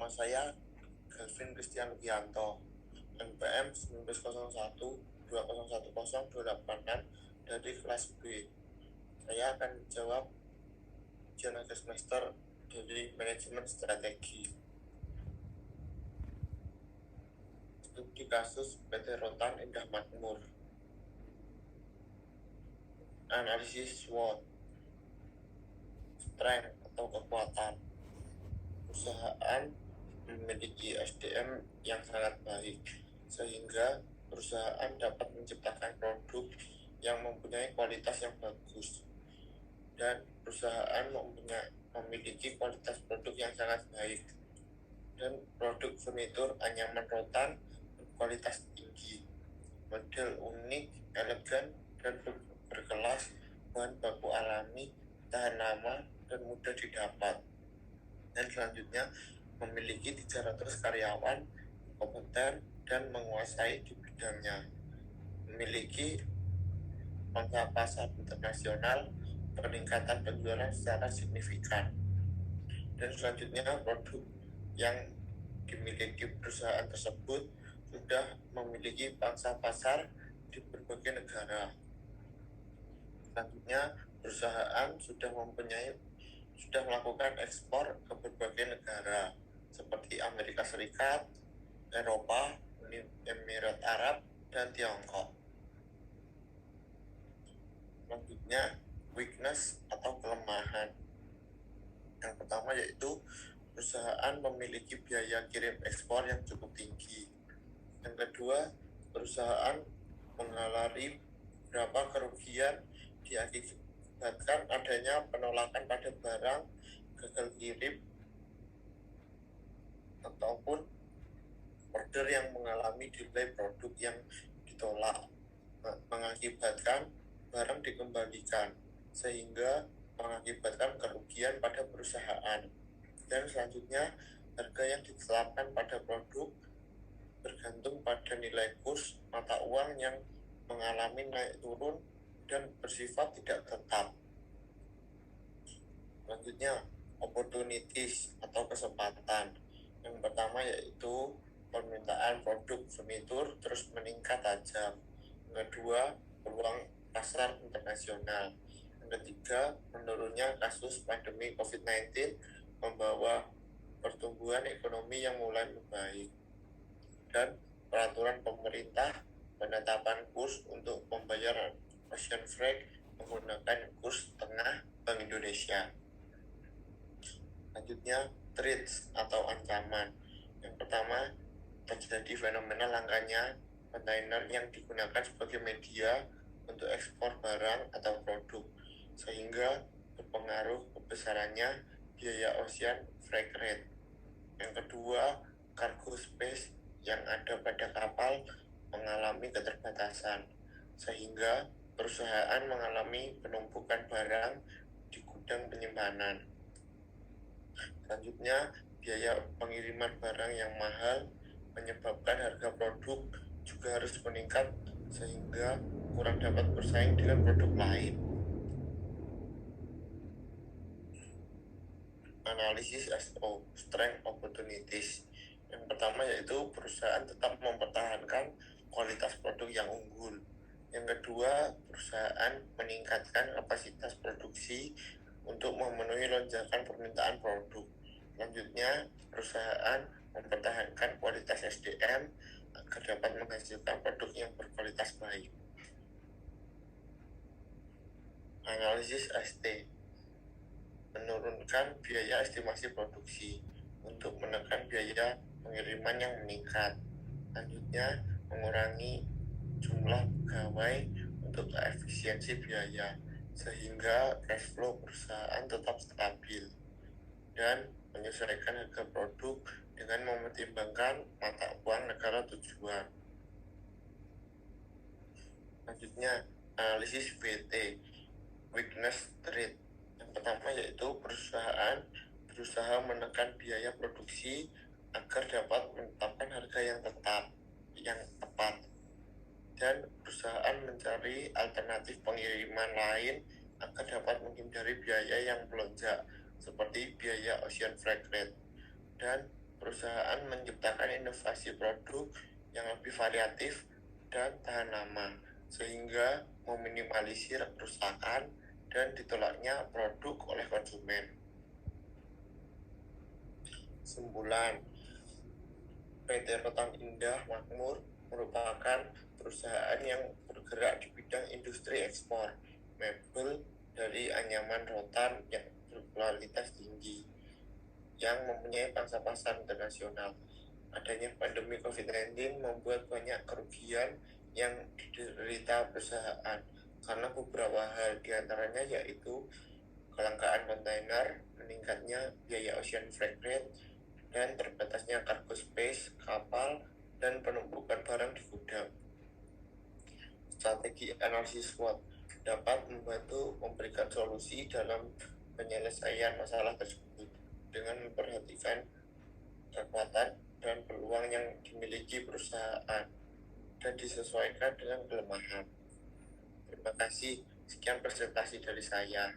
Nama saya Galvin Christian Lugianto, NPM 1901201028 dari kelas B. Saya akan menjawab ujian akhir semester dari manajemen strategi. Studi kasus PT Rotan Indah Makmur. Analisis SWOT, strength atau kekuatan. Perusahaan memiliki SDM yang sangat baik, sehingga perusahaan dapat menciptakan produk yang mempunyai kualitas yang bagus, dan perusahaan memiliki kualitas produk yang sangat baik, dan produk furnitur anyaman rotan berkualitas tinggi, model unik, elegan, dan berkelas, bahan baku alami, tahan lama, dan mudah didapat. Dan selanjutnya memiliki 300 karyawan kompeten dan menguasai di bidangnya, memiliki pangsa pasar internasional, peningkatan penjualan secara signifikan. Dan selanjutnya produk yang dimiliki perusahaan tersebut sudah memiliki pangsa pasar di berbagai negara. Selanjutnya perusahaan sudah melakukan ekspor ke berbagai negara seperti Amerika Serikat, Eropa, Uni Emirat Arab, dan Tiongkok. Selanjutnya, weakness atau kelemahan. Yang pertama yaitu perusahaan memiliki biaya kirim ekspor yang cukup tinggi. Yang kedua, perusahaan mengalami beberapa kerugian diakibatkan adanya penolakan pada barang, gagal kirim, ataupun order yang mengalami delay produk yang ditolak, mengakibatkan barang dikembalikan, sehingga mengakibatkan kerugian pada perusahaan. Dan selanjutnya, harga yang ditetapkan pada produk bergantung pada nilai kurs mata uang yang mengalami naik turun dan bersifat tidak tetap. Selanjutnya, opportunities atau kesempatan. Yang pertama yaitu permintaan produk furnitur terus meningkat tajam. Yang kedua, peluang pasar internasional. Yang ketiga, menurunnya kasus pandemi COVID-19 membawa pertumbuhan ekonomi yang mulai membaik. Dan peraturan pemerintah penetapan kurs untuk pembayaran Ocean Freight menggunakan kurs tengah Bank Indonesia. Selanjutnya, threats atau ancaman. Yang pertama, terjadi fenomena langkanya kontainer yang digunakan sebagai media untuk ekspor barang atau produk, sehingga berpengaruh kebesarannya biaya ocean freight rate. Yang kedua, cargo space yang ada pada kapal mengalami keterbatasan, sehingga perusahaan mengalami penumpukan barang di gudang penyimpanan. Selanjutnya, biaya pengiriman barang yang mahal menyebabkan harga produk juga harus meningkat, sehingga kurang dapat bersaing dengan produk lain. Analisis SO, strength opportunities. Yang pertama yaitu perusahaan tetap mempertahankan kualitas produk yang unggul. Yang kedua, perusahaan meningkatkan kapasitas produksi untuk memenuhi lonjakan permintaan produk. Selanjutnya, perusahaan mempertahankan kualitas SDM agar dapat menghasilkan produk yang berkualitas baik. Analisis ST, menurunkan biaya estimasi produksi untuk menekan biaya pengiriman yang meningkat. Selanjutnya, mengurangi jumlah pegawai untuk efisiensi biaya, sehingga cash flow perusahaan tetap stabil, dan menyesuaikan harga produk dengan mempertimbangkan mata uang negara tujuan. Selanjutnya, analisis VT, weakness trade. Yang pertama yaitu perusahaan berusaha menekan biaya produksi agar dapat menetapkan harga yang tepat, dan perusahaan mencari alternatif pengiriman lain agar dapat menghindari biaya yang melonjak seperti biaya ocean freight rate. Dan perusahaan menciptakan inovasi produk yang lebih variatif dan tahan lama, sehingga meminimalisir kerusakan dan ditolaknya produk oleh konsumen. Kesimpulan, PT Rotan Indah Makmur merupakan perusahaan yang bergerak di bidang industri ekspor mebel dari anyaman rotan yang berkualitas tinggi, yang mempunyai pangsa pasar internasional. Adanya pandemi COVID-19 membuat banyak kerugian yang diderita perusahaan karena beberapa hal, diantaranya yaitu kelangkaan kontainer, meningkatnya biaya ocean freight rate, dan terbatasnya cargo space kapal dan penumpukan barang di gudang. Strategi analisis SWOT dapat membantu memberikan solusi dalam penyelesaian masalah tersebut dengan memperhatikan kekuatan dan peluang yang dimiliki perusahaan dan disesuaikan dengan kelemahan. Terima kasih. Sekian presentasi dari saya.